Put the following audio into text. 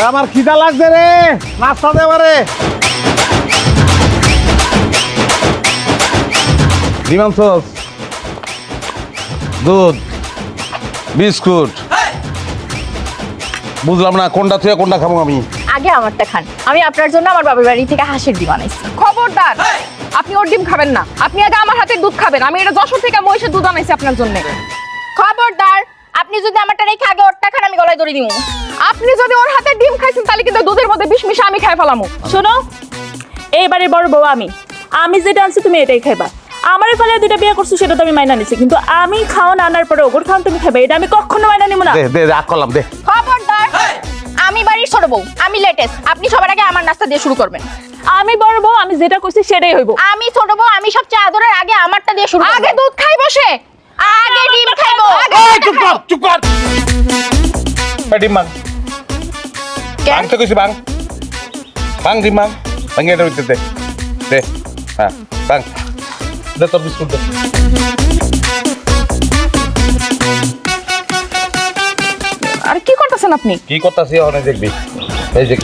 আমার খিদা লাগছে রে, নাস্তা দে আমারে। ডিম আনছস, দুধ, বিস্কুট। বুঝলাম না কোনটা থেকে কোনটা খাবো আমি। আগে আমারটা খান। আমি আপনার জন্য আমার বাবার বাড়ি থেকে হাঁসের ডিম আনাইছি। খবরদার, আপনি ওর ডিম খাবেন না। আপনি আগে আমার হাতের দুধ খাবেন। আমি এটা যশোর থেকে মহিষের দুধ আনাইছি আপনার জন্য। খবরদার, আপনি যদি আমারটা রেখে আগে ওরটা খান, আমি গলায় দড়ি দিব। আপনি যদি ওর হাতের ডিম খাইছেন তাহলে কিন্তু দুধের মধ্যে বিষ মিশে আমি খাই ফেলামু। শোনো, এইবারে বড় বউ আমি যেটা আনছি তুমি এটাই খাইবা। আমারে ফলে দুইটা বিয়ে করছো সেটা তো আমি মাইনা নিছি, কিন্তু আমি খাওয়ান আনার পরে ওগর খাওয়ান তুমি খাবে, এটা আমি কখনো মাইনা নিব না। দে দে রাগ করলাম, দে। খবরদার, আমি বাড়ির ছোট বউ, আমি লেটেস্ট। আপনি সবার আগে আমার নাস্তা দিয়ে শুরু করবেন। আমি বড় বউ, আমি যেটা কইছি সেটাই হইব। আমি ছোট বউ, আমি সবচেয়ে আদরের, আগে আমারটা দিয়ে শুরু করব। আগে দুধ খাই বসে, আগে ডিম খাইবো। এই চুপ কর, চুপ কর। এই ডিম ভাঙ। কেন? ভাঙ তো কইছি ভাঙ। ভাঙ ডিম ভাঙ। ভাঙে এটা উঠতে দে। দে। হ্যাঁ, ভাঙ। দে তোর বিস্কুট দে। আর কি করতেছেন আপনি? কি করতাছি ওখানে দেখবি। এই যে কি